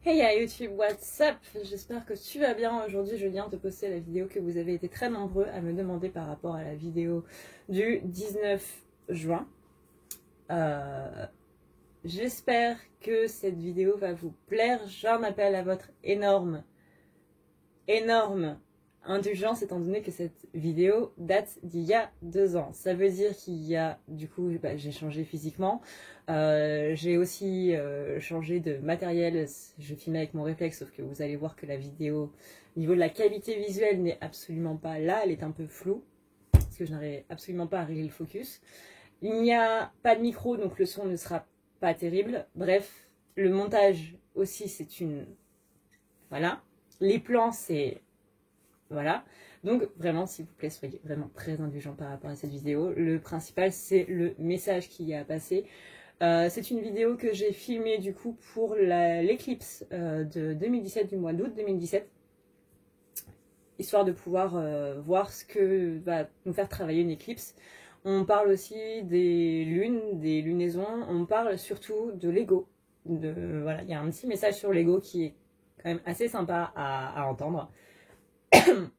Hey à YouTube, what's up? J'espère que tu vas bien. Aujourd'hui, je viens de poster la vidéo que vous avez été très nombreux à me demander par rapport à la vidéo du 19 juin. J'espère que cette vidéo va vous plaire. J'en appelle à votre énorme indulgence étant donné que cette vidéo date d'il y a 2 ans. Ça veut dire qu'il y a, du coup, j'ai changé physiquement. J'ai aussi changé de matériel. Je filmais avec mon réflexe, sauf que vous allez voir que la vidéo, au niveau de la qualité visuelle, n'est absolument pas là. Elle est un peu floue, parce que je n'arrive absolument pas à régler le focus. Il n'y a pas de micro, donc le son ne sera pas terrible. Bref, le montage aussi, c'est une... Voilà. Les plans, c'est... Voilà. Donc, vraiment, s'il vous plaît, soyez vraiment très indulgents par rapport à cette vidéo. Le principal, c'est le message qu'il y a à passer. C'est une vidéo que j'ai filmée, du coup, pour l'éclipse de 2017, du mois d'août 2017. Histoire de pouvoir voir ce que va nous faire travailler une éclipse. On parle aussi des lunes, des lunaisons. On parle surtout de l'ego. Voilà, il y a un petit message sur l'ego qui est quand même assez sympa à entendre.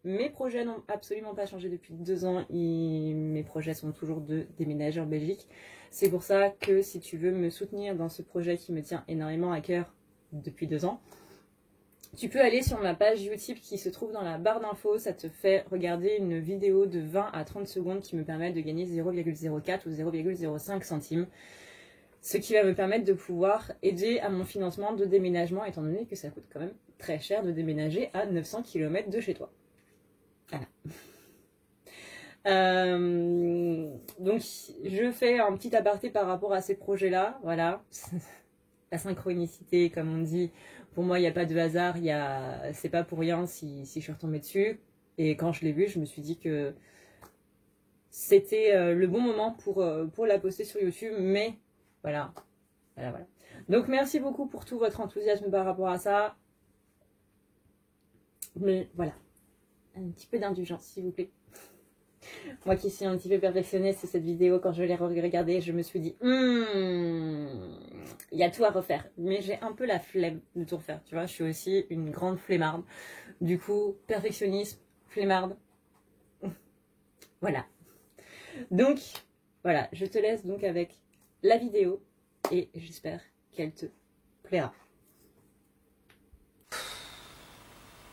Mes projets n'ont absolument pas changé depuis 2 ans. Mes projets sont toujours de déménager en Belgique. C'est pour ça que si tu veux me soutenir dans ce projet qui me tient énormément à cœur depuis 2 ans, tu peux aller sur ma page YouTube qui se trouve dans la barre d'infos. Ça te fait regarder une vidéo de 20 à 30 secondes qui me permet de gagner 0,04 ou 0,05 centimes. Ce qui va me permettre de pouvoir aider à mon financement de déménagement, étant donné que ça coûte quand même très cher de déménager à 900 km de chez toi. Voilà. Donc, je fais un petit aparté par rapport à ces projets-là. Voilà. La synchronicité, comme on dit, pour moi, il n'y a pas de hasard. C'est pas pour rien si je suis retombée dessus. Et quand je l'ai vu, je me suis dit que c'était le bon moment pour la poster sur YouTube. Mais voilà. Donc, merci beaucoup pour tout votre enthousiasme par rapport à ça. Mais voilà. Un petit peu d'indulgence, s'il vous plaît. Moi qui suis un petit peu perfectionniste, cette vidéo, quand je l'ai regardée, je me suis dit, il y a tout à refaire. Mais j'ai un peu la flemme de tout refaire, tu vois. Je suis aussi une grande flemmarde. Du coup, perfectionnisme, flemmarde. Voilà. Donc, voilà, je te laisse donc avec la vidéo et j'espère qu'elle te plaira.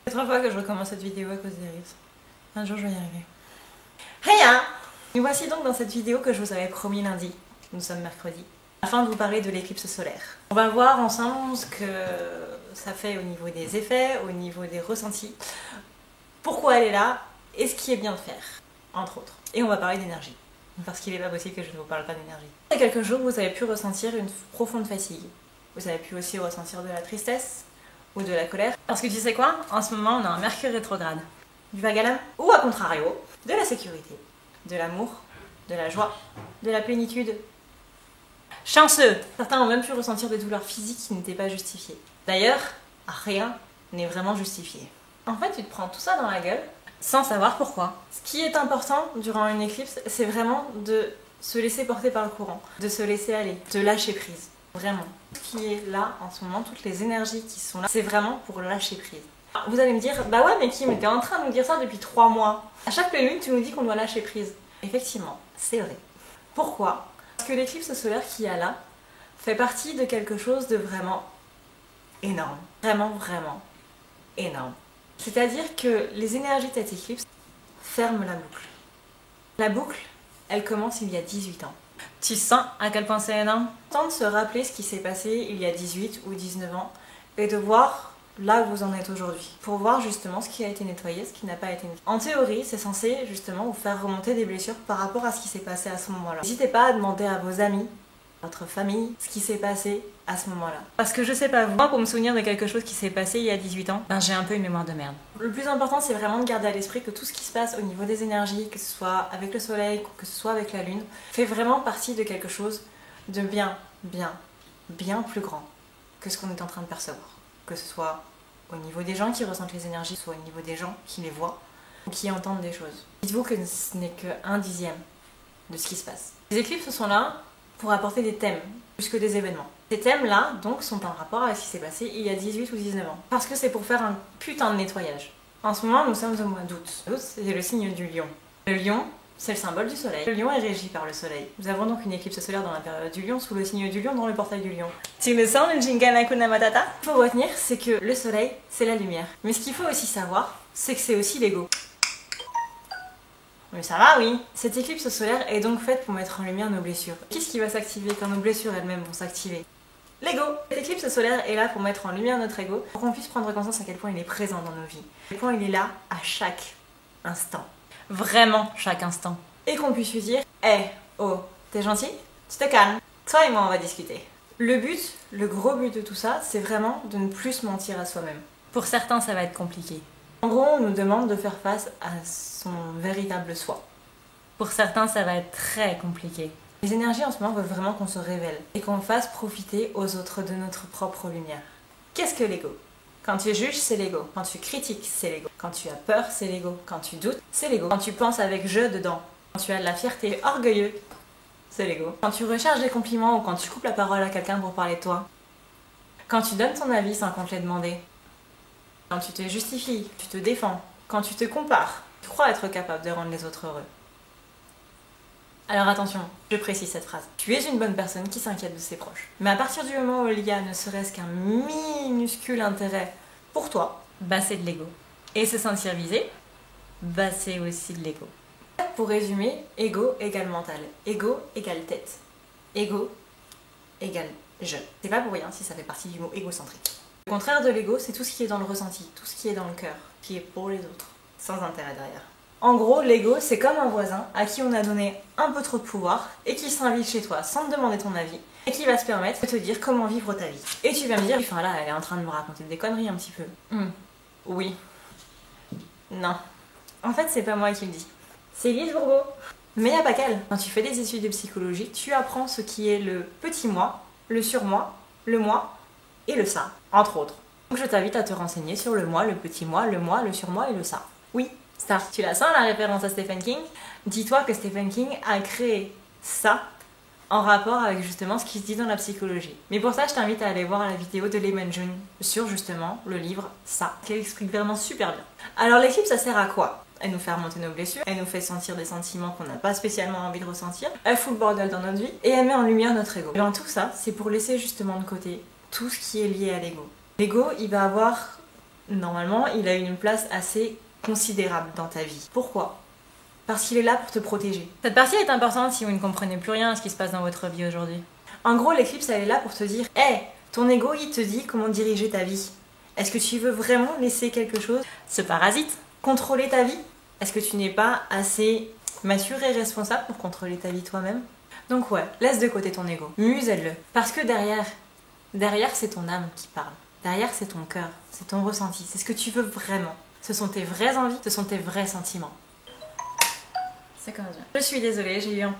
C'est la 3 fois que je recommence cette vidéo à cause des risques. Un jour, je vais y arriver. Heya! Nous voici donc dans cette vidéo que je vous avais promis lundi. Nous sommes mercredi. Afin de vous parler de l'éclipse solaire. On va voir ensemble ce que ça fait au niveau des effets, au niveau des ressentis, pourquoi elle est là et ce qui est bien de faire, entre autres. Et on va parler d'énergie. Parce qu'il n'est pas possible que je ne vous parle pas d'énergie. Il y a quelques jours, vous avez pu ressentir une profonde fatigue. Vous avez pu aussi ressentir de la tristesse ou de la colère. Parce que tu sais quoi? En ce moment, on a un Mercure rétrograde. Du vague à l'âme, ou à contrario, de la sécurité, de l'amour, de la joie, de la plénitude. Chanceux! Certains ont même pu ressentir des douleurs physiques qui n'étaient pas justifiées. D'ailleurs, rien n'est vraiment justifié. En fait, tu te prends tout ça dans la gueule sans savoir pourquoi. Ce qui est important durant une éclipse, c'est vraiment de se laisser porter par le courant, de se laisser aller, de lâcher prise. Vraiment. Ce qui est là en ce moment, toutes les énergies qui sont là, c'est vraiment pour lâcher prise. Vous allez me dire, bah ouais, mais Kim, t'es en train de nous dire ça depuis 3 mois. À chaque pleine lune, tu nous dis qu'on doit lâcher prise. Effectivement, c'est vrai. Pourquoi? Parce que l'éclipse solaire qu'il y a là fait partie de quelque chose de vraiment énorme. Vraiment énorme. C'est-à-dire que les énergies de cette éclipse ferment la boucle. La boucle, elle commence il y a 18 ans. Tu sens à quel point c'est énorme? Temps de se rappeler ce qui s'est passé il y a 18 ou 19 ans et de voir là où vous en êtes aujourd'hui, pour voir justement ce qui a été nettoyé, ce qui n'a pas été nettoyé. En théorie, c'est censé justement vous faire remonter des blessures par rapport à ce qui s'est passé à ce moment-là. N'hésitez pas à demander à vos amis, votre famille, ce qui s'est passé à ce moment-là. Parce que je sais pas vous, moi pour me souvenir de quelque chose qui s'est passé il y a 18 ans, ben j'ai un peu une mémoire de merde. Le plus important, c'est vraiment de garder à l'esprit que tout ce qui se passe au niveau des énergies, que ce soit avec le soleil, que ce soit avec la lune, fait vraiment partie de quelque chose de bien plus grand que ce qu'on est en train de percevoir. Que ce soit au niveau des gens qui ressentent les énergies, soit au niveau des gens qui les voient ou qui entendent des choses. Dites-vous que ce n'est que 1/10 de ce qui se passe. Les éclipses sont là pour apporter des thèmes plus que des événements. Ces thèmes-là, donc, sont en rapport avec ce qui s'est passé il y a 18 ou 19 ans. Parce que c'est pour faire un putain de nettoyage. En ce moment, nous sommes au mois d'août. L'août, c'est le signe du lion. Le lion, c'est le symbole du soleil. Le lion est régi par le soleil. Nous avons donc une éclipse solaire dans la période du lion, sous le signe du lion, dans le portail du lion. Tu me sens le Jingan Hakuna Matata? Ce qu'il faut retenir, c'est que le soleil, c'est la lumière. Mais ce qu'il faut aussi savoir, c'est que c'est aussi l'ego. Mais ça va, oui. Cette éclipse solaire est donc faite pour mettre en lumière nos blessures. Qu'est-ce qui va s'activer quand nos blessures elles-mêmes vont s'activer? L'ego. Cette éclipse solaire est là pour mettre en lumière notre ego, pour qu'on puisse prendre conscience à quel point il est présent dans nos vies. À quel point il est là à chaque instant. Vraiment chaque instant. Et qu'on puisse lui dire « Hey, oh, t'es gentil? Tu te calmes. Toi et moi, on va discuter. » Le but, le gros but de tout ça, c'est vraiment de ne plus se mentir à soi-même. Pour certains, ça va être compliqué. En gros, on nous demande de faire face à son véritable soi. Pour certains, ça va être très compliqué. Les énergies en ce moment veulent vraiment qu'on se révèle et qu'on fasse profiter aux autres de notre propre lumière. Qu'est-ce que l'ego? Quand tu juges, c'est l'ego. Quand tu critiques, c'est l'ego. Quand tu as peur, c'est l'ego. Quand tu doutes, c'est l'ego. Quand tu penses avec je dedans, quand tu as de la fierté, orgueilleux, c'est l'ego. Quand tu recherches des compliments ou quand tu coupes la parole à quelqu'un pour parler de toi. Quand tu donnes ton avis sans qu'on te l'ait demandé. Quand tu te justifies, tu te défends. Quand tu te compares, tu crois être capable de rendre les autres heureux. Alors attention, je précise cette phrase. Tu es une bonne personne qui s'inquiète de ses proches. Mais à partir du moment où il y a ne serait-ce qu'un minuscule intérêt pour toi, bah c'est de l'ego. Et se sentir visé, bah c'est aussi de l'ego. Pour résumer, ego égale mental. Ego égale tête. Ego égale je. C'est pas pour rien si ça fait partie du mot égocentrique. Le contraire de l'ego, c'est tout ce qui est dans le ressenti, tout ce qui est dans le cœur, qui est pour les autres, sans intérêt derrière. En gros, l'ego, c'est comme un voisin à qui on a donné un peu trop de pouvoir et qui s'invite chez toi sans te demander ton avis et qui va se permettre de te dire comment vivre ta vie. Et tu vas me dire, enfin là, elle est en train de me raconter des conneries un petit peu. Oui. Non. En fait, c'est pas moi qui le dis. C'est Lise Bourbeau. Mais y a pas qu'elle. Quand tu fais des études de psychologie, tu apprends ce qui est le petit moi, le surmoi, le moi et le ça, entre autres. Donc je t'invite à te renseigner sur le moi, le petit moi, le surmoi et le ça. Oui. Ça. Tu la sens la référence à Stephen King? Dis-toi que Stephen King a créé ça en rapport avec justement ce qui se dit dans la psychologie. Mais pour ça, je t'invite à aller voir la vidéo de Lemon June sur justement le livre Ça, qu'elle explique vraiment super bien. Alors l'éclipse, ça sert à quoi? Elle nous fait remonter nos blessures, elle nous fait sentir des sentiments qu'on n'a pas spécialement envie de ressentir, elle fout le bordel dans notre vie et elle met en lumière notre ego. Et dans tout ça, c'est pour laisser justement de côté tout ce qui est lié à l'ego. L'ego, il va avoir, normalement, il a une place assez considérable dans ta vie. Pourquoi? Parce qu'il est là pour te protéger. Cette partie est importante si vous ne comprenez plus rien à ce qui se passe dans votre vie aujourd'hui. En gros, l'éclipse, elle est là pour te dire « Hey, ton ego, il te dit comment diriger ta vie. Est-ce que tu veux vraiment laisser quelque chose se parasite? Contrôler ta vie? Est-ce que tu n'es pas assez mature et responsable pour contrôler ta vie toi-même? Donc ouais, laisse de côté ton ego. Muselle-le. Parce que derrière, c'est ton âme qui parle. Derrière, c'est ton cœur, c'est ton ressenti, c'est ce que tu veux vraiment. Ce sont tes vraies envies, ce sont tes vrais sentiments. Ça commence bien. Je suis désolée, j'ai eu un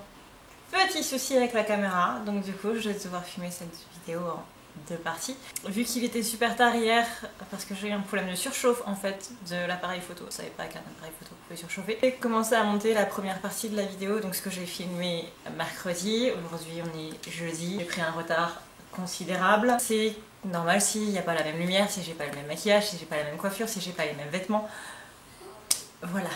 petit souci avec la caméra, donc du coup je vais devoir filmer cette vidéo en deux parties. Vu qu'il était super tard hier, parce que j'ai eu un problème de surchauffe en fait de l'appareil photo, je savais pas qu'un appareil photo pouvait surchauffer. J'ai commencé à monter la première partie de la vidéo, donc ce que j'ai filmé mercredi, aujourd'hui on est jeudi, j'ai pris un retard considérable. C'est normal s'il n'y a pas la même lumière, si j'ai pas le même maquillage, si j'ai pas la même coiffure, si j'ai pas les mêmes vêtements. Voilà.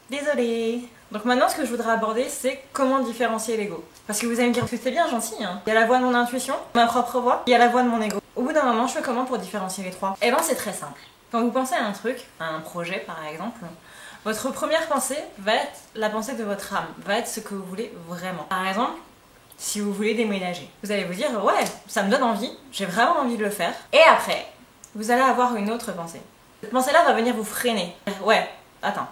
Désolée. Donc maintenant ce que je voudrais aborder c'est comment différencier l'ego. Parce que vous allez me dire que c'est bien gentil, hein. Il y a la voix de mon intuition, ma propre voix, il y a la voix de mon ego. Au bout d'un moment je fais comment pour différencier les trois? Eh ben c'est très simple. Quand vous pensez à un truc, à un projet par exemple, votre première pensée va être la pensée de votre âme, va être ce que vous voulez vraiment. Par exemple, si vous voulez déménager, vous allez vous dire ouais, ça me donne envie, j'ai vraiment envie de le faire. Et après, vous allez avoir une autre pensée. Cette pensée-là va venir vous freiner. Ouais, attends.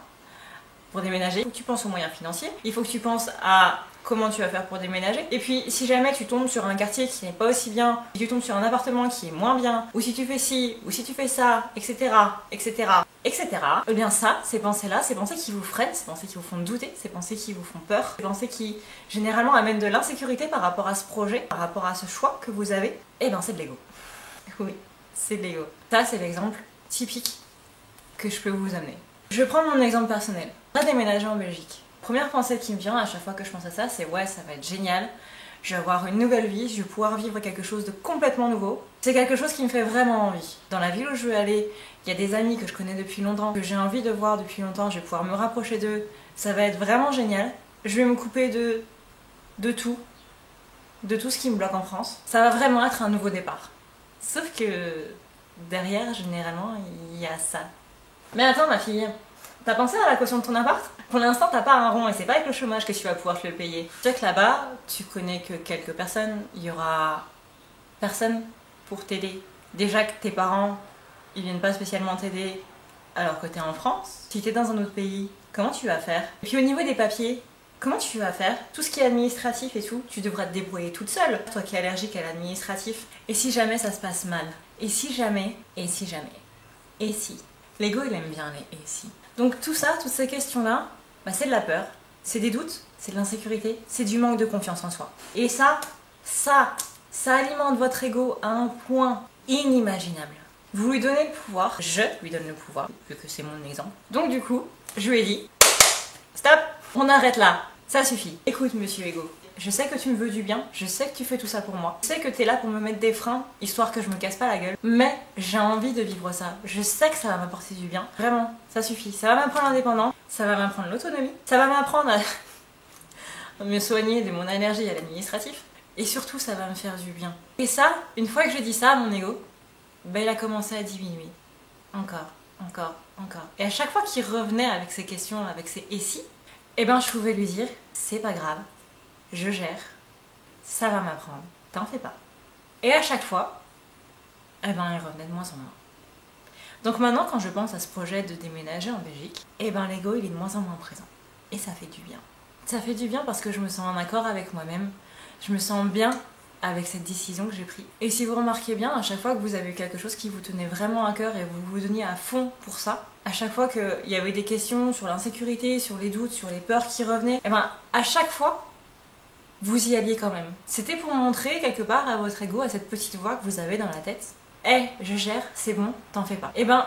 Pour déménager, il faut que tu penses aux moyens financiers, il faut que tu penses à comment tu vas faire pour déménager. Et puis si jamais tu tombes sur un quartier qui n'est pas aussi bien, si tu tombes sur un appartement qui est moins bien, ou si tu fais ci, ou si tu fais ça, etc., etc., etc., eh bien ça, ces pensées-là, ces pensées qui vous freinent, ces pensées qui vous font douter, ces pensées qui vous font peur, ces pensées qui généralement amènent de l'insécurité par rapport à ce projet, par rapport à ce choix que vous avez, eh bien c'est de l'ego. Oui, c'est de l'ego. Ça c'est l'exemple typique que je peux vous amener. Je vais prendre mon exemple personnel. On a déménagé en Belgique. Première pensée qui me vient à chaque fois que je pense à ça, c'est ouais, ça va être génial. je vais avoir une nouvelle vie, je vais pouvoir vivre quelque chose de complètement nouveau. C'est quelque chose qui me fait vraiment envie. Dans la ville où je veux aller, il y a des amis que je connais depuis longtemps, que j'ai envie de voir depuis longtemps, je vais pouvoir me rapprocher d'eux. Ça va être vraiment génial. Je vais me couper de tout ce qui me bloque en France. Ça va vraiment être un nouveau départ. Sauf que derrière, généralement, il y a ça. Mais attends ma fille, t'as pensé à la caution de ton appart? Pour l'instant, t'as pas un rond et c'est pas avec le chômage que tu vas pouvoir te le payer. Tu sais que là-bas, tu connais que quelques personnes, il y aura personne pour t'aider. Déjà que tes parents, ils viennent pas spécialement t'aider alors que t'es en France. Si t'es dans un autre pays, comment tu vas faire? Et puis au niveau des papiers, comment tu vas faire? Tout ce qui est administratif et tout, tu devras te débrouiller toute seule. Toi qui es allergique à l'administratif. Et si jamais ça se passe mal? Et si jamais? Et si jamais? Et si? L'ego, il aime bien les et si. Donc tout ça, toutes ces questions-là, bah, c'est de la peur, c'est des doutes, c'est de l'insécurité, c'est du manque de confiance en soi. Et ça alimente votre ego à un point inimaginable. Vous lui donnez le pouvoir, je lui donne le pouvoir, vu que c'est mon exemple. Donc du coup, je lui ai dit, stop, on arrête là, ça suffit. Écoute monsieur ego, je sais que tu me veux du bien, je sais que tu fais tout ça pour moi, je sais que t'es là pour me mettre des freins, histoire que je me casse pas la gueule, mais j'ai envie de vivre ça, je sais que ça va m'apporter du bien, vraiment, ça suffit, ça va m'apprendre l'indépendance, ça va m'apprendre l'autonomie, ça va m'apprendre à me soigner de mon allergie à l'administratif, et surtout ça va me faire du bien. Et ça, une fois que j'ai dit ça à mon ego, ben il a commencé à diminuer, encore. Et à chaque fois qu'il revenait avec ses questions, avec ses et si, eh ben je pouvais lui dire, c'est pas grave, je gère, ça va m'apprendre, t'en fais pas. Et à chaque fois, eh ben il revenait de moins en moins. Donc maintenant quand je pense à ce projet de déménager en Belgique, eh ben l'ego il est de moins en moins présent. Et ça fait du bien. Ça fait du bien parce que je me sens en accord avec moi-même, je me sens bien avec cette décision que j'ai prise. Et si vous remarquez bien, à chaque fois que vous avez eu quelque chose qui vous tenait vraiment à cœur et vous vous donniez à fond pour ça, à chaque fois qu'il y avait des questions sur l'insécurité, sur les doutes, sur les peurs qui revenaient, et ben à chaque fois, vous y alliez quand même. C'était pour montrer quelque part à votre ego, à cette petite voix que vous avez dans la tête, « Hey, je gère, c'est bon, t'en fais pas. » Et ben,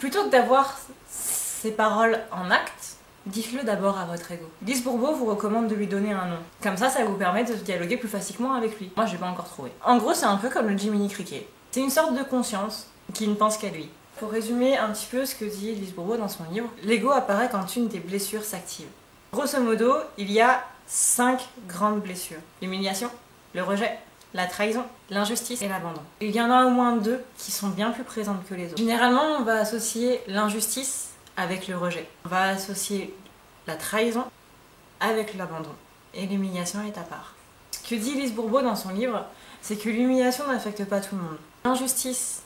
plutôt que d'avoir ces paroles en acte, dites-le d'abord à votre ego. Lise Bourbeau vous recommande de lui donner un nom. Comme ça vous permet de dialoguer plus facilement avec lui. Moi, je l'ai pas encore trouvé. En gros, c'est un peu comme le Jiminy Cricket. C'est une sorte de conscience qui ne pense qu'à lui. Pour résumer un petit peu ce que dit Lise Bourbeau dans son livre, l'ego apparaît quand une des blessures s'active. Grosso modo, il y a 5 grandes blessures. L'humiliation, le rejet, la trahison, l'injustice et l'abandon. Il y en a au moins 2 qui sont bien plus présentes que les autres. Généralement, on va associer l'injustice avec le rejet. On va associer la trahison avec l'abandon. Et l'humiliation est à part. Ce que dit Lise Bourbeau dans son livre, c'est que l'humiliation n'affecte pas tout le monde. L'injustice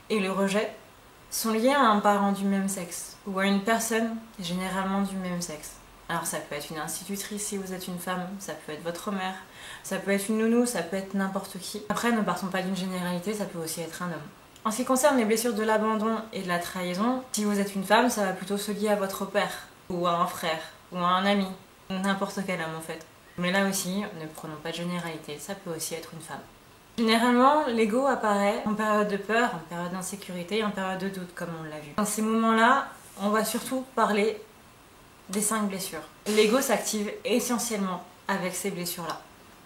et le rejet sont liés à un parent du même sexe ou à une personne généralement du même sexe. Alors ça peut être une institutrice si vous êtes une femme, ça peut être votre mère, ça peut être une nounou, ça peut être n'importe qui. Après, ne partons pas d'une généralité, ça peut aussi être un homme. En ce qui concerne les blessures de l'abandon et de la trahison, si vous êtes une femme, ça va plutôt se lier à votre père, ou à un frère, ou à un ami, n'importe quel homme en fait. Mais là aussi, ne prenons pas de généralité, ça peut aussi être une femme. Généralement, l'ego apparaît en période de peur, en période d'insécurité, en période de doute, comme on l'a vu. Dans ces moments-là, on va surtout parler des 5 blessures. L'ego s'active essentiellement avec ces blessures-là.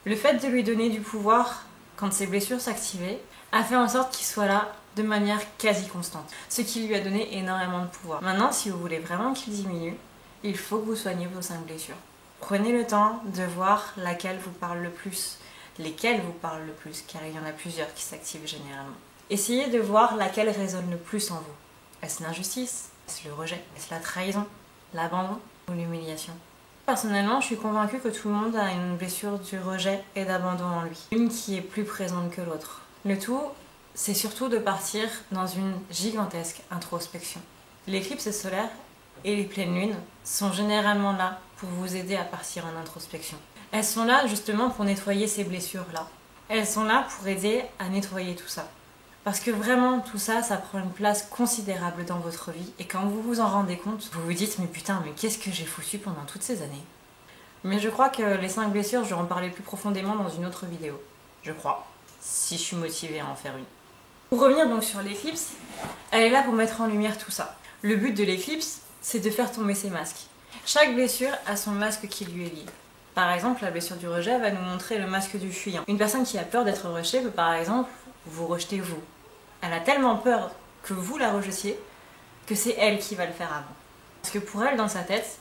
Le fait de lui donner du pouvoir quand ces blessures s'activaient a fait en sorte qu'il soit là de manière quasi constante, ce qui lui a donné énormément de pouvoir. Maintenant, si vous voulez vraiment qu'il diminue, il faut que vous soignez vos 5 blessures. Prenez le temps de voir laquelle vous parle le plus, lesquelles vous parlent le plus, car il y en a plusieurs qui s'activent généralement. Essayez de voir laquelle résonne le plus en vous. Est-ce l'injustice? Est-ce le rejet? Est-ce la trahison? L'abandon ou l'humiliation? Personnellement, je suis convaincue que tout le monde a une blessure du rejet et d'abandon en lui. Une qui est plus présente que l'autre. Le tout, c'est surtout de partir dans une gigantesque introspection. L'éclipse solaire et les pleines lunes sont généralement là pour vous aider à partir en introspection. Elles sont là justement pour nettoyer ces blessures-là. Elles sont là pour aider à nettoyer tout ça. Parce que vraiment, tout ça, ça prend une place considérable dans votre vie. Et quand vous vous en rendez compte, vous vous dites « Mais putain, mais qu'est-ce que j'ai foutu pendant toutes ces années ?» Mais je crois que les 5 blessures, je vais en parler plus profondément dans une autre vidéo. Je crois. Si je suis motivée à en faire une. Pour revenir donc sur l'éclipse, elle est là pour mettre en lumière tout ça. Le but de l'éclipse, c'est de faire tomber ses masques. Chaque blessure a son masque qui lui est lié. Par exemple, la blessure du rejet va nous montrer le masque du fuyant. Une personne qui a peur d'être rejetée peut par exemple vous rejeter vous. Elle a tellement peur que vous la rejetiez que c'est elle qui va le faire avant. Parce que pour elle, dans sa tête,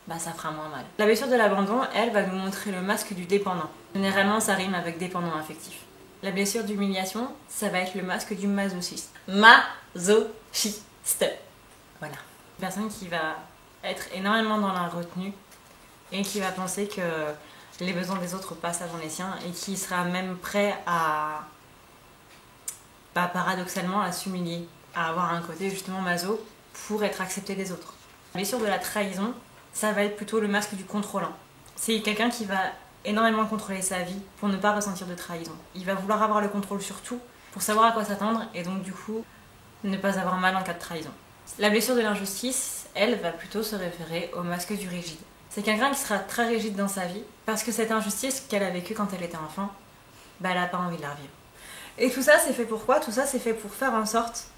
bah ça fera moins mal. La blessure de l'abandon, elle, va nous montrer le masque du dépendant. Généralement, ça rime avec dépendant affectif. La blessure d'humiliation, ça va être le masque du masochiste. Masochiste. Voilà. Une personne qui va être énormément dans la retenue et qui va penser que les besoins des autres passent avant les siens et qui sera même prêt à, bah, paradoxalement, à s'humilier, à avoir un côté justement maso pour être accepté des autres. La blessure de la trahison, ça va être plutôt le masque du contrôlant. C'est quelqu'un qui va énormément contrôler sa vie pour ne pas ressentir de trahison. Il va vouloir avoir le contrôle sur tout pour savoir à quoi s'attendre et donc du coup ne pas avoir mal en cas de trahison. La blessure de l'injustice, elle, va plutôt se référer au masque du rigide. C'est quelqu'un qui sera très rigide dans sa vie parce que cette injustice qu'elle a vécue quand elle était enfant, bah, elle n'a pas envie de la revivre. Et tout ça, c'est fait pour quoi? Tout ça, c'est fait pour faire en sorte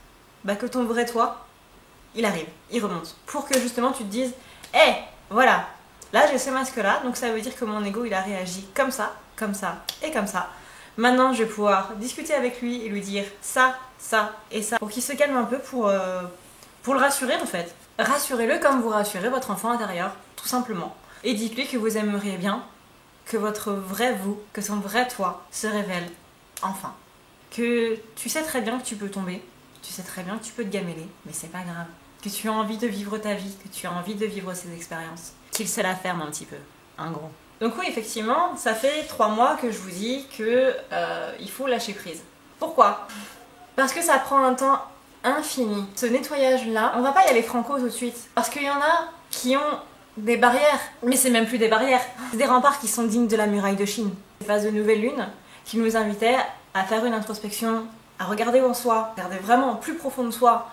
bah, que ton vrai toi, il arrive, il remonte. Pour que justement tu te dises, hé, voilà, là j'ai ce masque-là, donc ça veut dire que mon ego, il a réagi comme ça et comme ça. Maintenant, je vais pouvoir discuter avec lui et lui dire ça, ça et ça, pour qu'il se calme un peu, pour le rassurer en fait. Rassurez-le comme vous rassurez votre enfant intérieur, tout simplement. Et dites-lui que vous aimeriez bien que votre vrai vous, que son vrai toi, se révèle enfin. Que tu sais très bien que tu peux tomber, tu sais très bien que tu peux te gameler, mais c'est pas grave. Que tu as envie de vivre ta vie, que tu as envie de vivre ces expériences. Qu'il se la ferme un petit peu, en gros. Donc oui, effectivement, ça fait 3 mois que je vous dis que il faut lâcher prise. Pourquoi? Parce que ça prend un temps infini. Ce nettoyage-là, on va pas y aller franco tout de suite. Parce qu'il y en a qui ont des barrières. Mais c'est même plus des barrières. C'est des remparts qui sont dignes de la muraille de Chine. Ces phases de nouvelle lune qui nous invitaient à faire une introspection, à regarder en soi, regarder vraiment plus profond de soi,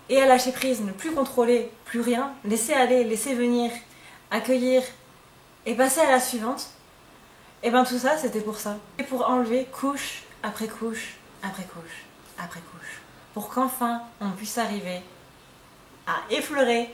et à lâcher prise, ne plus contrôler, plus rien, laisser aller, laisser venir, accueillir, et passer à la suivante. Et ben tout ça, c'était pour ça. Et pour enlever couche après couche, après couche, après couche. Pour qu'enfin, on puisse arriver à effleurer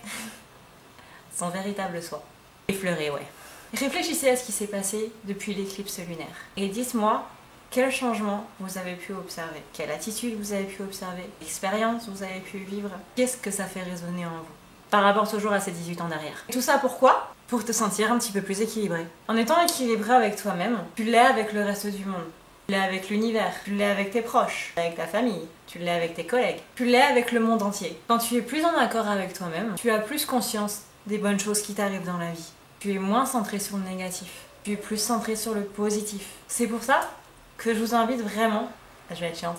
son véritable soi. Effleurer, ouais. Réfléchissez à ce qui s'est passé depuis l'éclipse lunaire. Et dites-moi, quel changement vous avez pu observer? Quelle attitude vous avez pu observer? Expérience vous avez pu vivre? Qu'est-ce que ça fait résonner en vous? Par rapport toujours à ces 18 ans derrière. Tout ça pourquoi? Pour te sentir un petit peu plus équilibré. En étant équilibré avec toi-même, tu l'es avec le reste du monde. Tu l'es avec l'univers, tu l'es avec tes proches, avec ta famille, tu l'es avec tes collègues, tu l'es avec le monde entier. Quand tu es plus en accord avec toi-même, tu as plus conscience des bonnes choses qui t'arrivent dans la vie. Tu es moins centré sur le négatif, tu es plus centré sur le positif. C'est pour ça que je vous invite vraiment, je vais être chiante,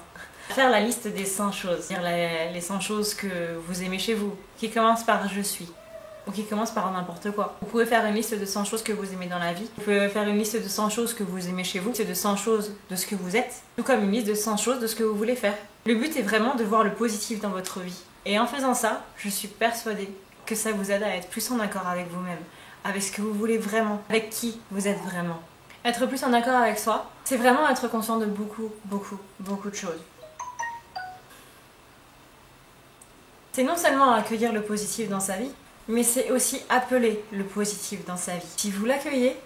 à faire la liste des 100 choses. C'est-à-dire les 100 choses que vous aimez chez vous, qui commencent par je suis, ou qui commencent par n'importe quoi. Vous pouvez faire une liste de 100 choses que vous aimez dans la vie. Vous pouvez faire une liste de 100 choses que vous aimez chez vous, de 100 choses de ce que vous êtes, tout comme une liste de 100 choses de ce que vous voulez faire. Le but est vraiment de voir le positif dans votre vie. Et en faisant ça, je suis persuadée que ça vous aide à être plus en accord avec vous-même, avec ce que vous voulez vraiment, avec qui vous êtes vraiment. Être plus en accord avec soi, c'est vraiment être conscient de beaucoup de choses. C'est non seulement accueillir le positif dans sa vie, mais c'est aussi appeler le positif dans sa vie. Si vous l'accueillez,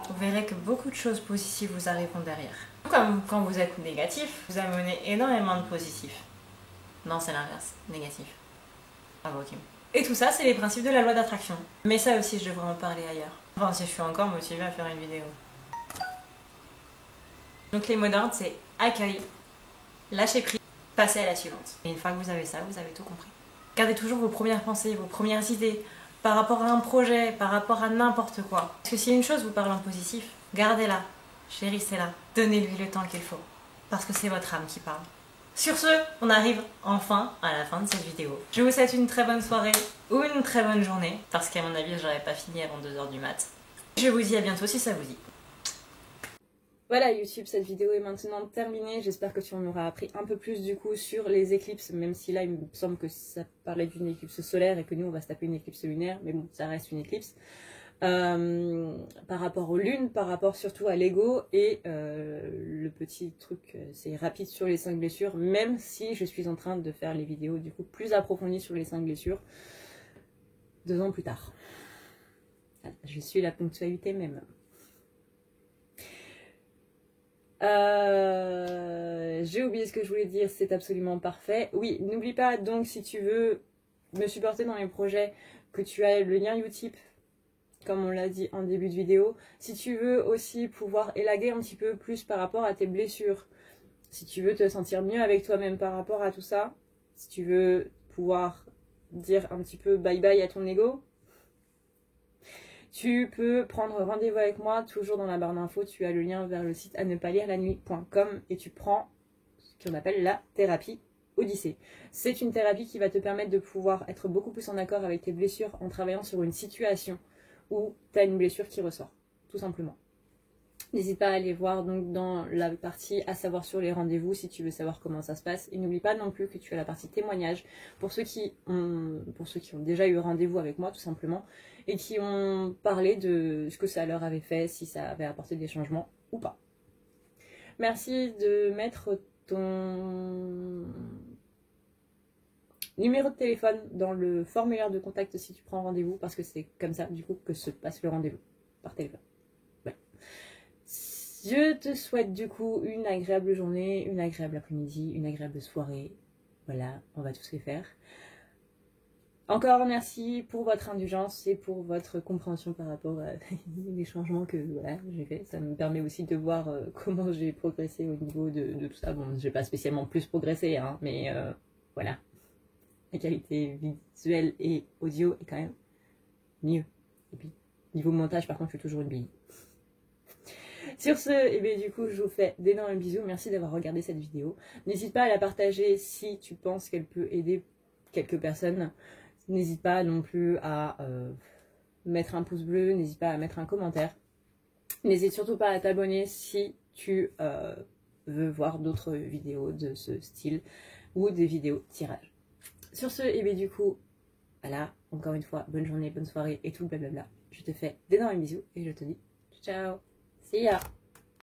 vous verrez que beaucoup de choses positives vous arriveront derrière. Comme quand vous êtes négatif, vous amenez énormément de positif. Non, c'est l'inverse, négatif. Bravo, Kim. Et tout ça, c'est les principes de la loi d'attraction. Mais ça aussi, je devrais en parler ailleurs. Enfin, si je suis encore motivée à faire une vidéo. Donc les mots d'ordre, c'est accueil, lâcher prise, passer à la suivante. Et une fois que vous avez ça, vous avez tout compris. Gardez toujours vos premières pensées, vos premières idées, par rapport à un projet, par rapport à n'importe quoi. Parce que si une chose vous parle en positif, gardez-la, chérissez-la, donnez-lui le temps qu'il faut. Parce que c'est votre âme qui parle. Sur ce, on arrive enfin à la fin de cette vidéo. Je vous souhaite une très bonne soirée ou une très bonne journée, parce qu'à mon avis, j'aurais pas fini avant 2 h du mat. Je vous dis à bientôt si ça vous dit. Voilà YouTube, cette vidéo est maintenant terminée. J'espère que tu en auras appris un peu plus du coup sur les éclipses, même si là il me semble que ça parlait d'une éclipse solaire et que nous on va se taper une éclipse lunaire, mais bon, ça reste une éclipse. Par rapport aux lunes, par rapport surtout à l'ego et le petit truc, c'est rapide sur les 5 blessures, même si je suis en train de faire les vidéos du coup plus approfondies sur les 5 blessures 2 ans plus tard. Je suis la ponctualité même. J'ai oublié ce que je voulais dire, c'est absolument parfait. Oui, n'oublie pas donc si tu veux me supporter dans mes projets que tu as le lien Utip, comme on l'a dit en début de vidéo. Si tu veux aussi pouvoir élaguer un petit peu plus par rapport à tes blessures, si tu veux te sentir mieux avec toi-même par rapport à tout ça, si tu veux pouvoir dire un petit peu bye bye à ton ego, tu peux prendre rendez-vous avec moi, toujours dans la barre d'infos, tu as le lien vers le site à ne pas lire la nuit.com et tu prends ce qu'on appelle la thérapie Odyssée. C'est une thérapie qui va te permettre de pouvoir être beaucoup plus en accord avec tes blessures en travaillant sur une situation où tu as une blessure qui ressort, tout simplement. N'hésite pas à aller voir donc dans la partie à savoir sur les rendez-vous si tu veux savoir comment ça se passe. Et n'oublie pas non plus que tu as la partie témoignage pour ceux qui ont déjà eu rendez-vous avec moi tout simplement et qui ont parlé de ce que ça leur avait fait, si ça avait apporté des changements ou pas. Merci de mettre ton numéro de téléphone dans le formulaire de contact si tu prends rendez-vous parce que c'est comme ça du coup que se passe le rendez-vous par téléphone. Je te souhaite du coup une agréable journée, une agréable après-midi, une agréable soirée. Voilà, on va tous les faire. Encore merci pour votre indulgence et pour votre compréhension par rapport à les changements que voilà, j'ai fait. Ça me permet aussi de voir comment j'ai progressé au niveau de tout ça. Bon, j'ai pas spécialement plus progressé, hein, mais voilà. La qualité visuelle et audio est quand même mieux. Et puis, niveau montage, par contre, je suis toujours une bille. Sur ce, et bien du coup, je vous fais d'énormes bisous. Merci d'avoir regardé cette vidéo. N'hésite pas à la partager si tu penses qu'elle peut aider quelques personnes. N'hésite pas non plus à mettre un pouce bleu. N'hésite pas à mettre un commentaire. N'hésite surtout pas à t'abonner si tu veux voir d'autres vidéos de ce style ou des vidéos tirage. Sur ce, et bien du coup, voilà, encore une fois, bonne journée, bonne soirée et tout le blablabla. Je te fais d'énormes bisous et je te dis ciao. See ya!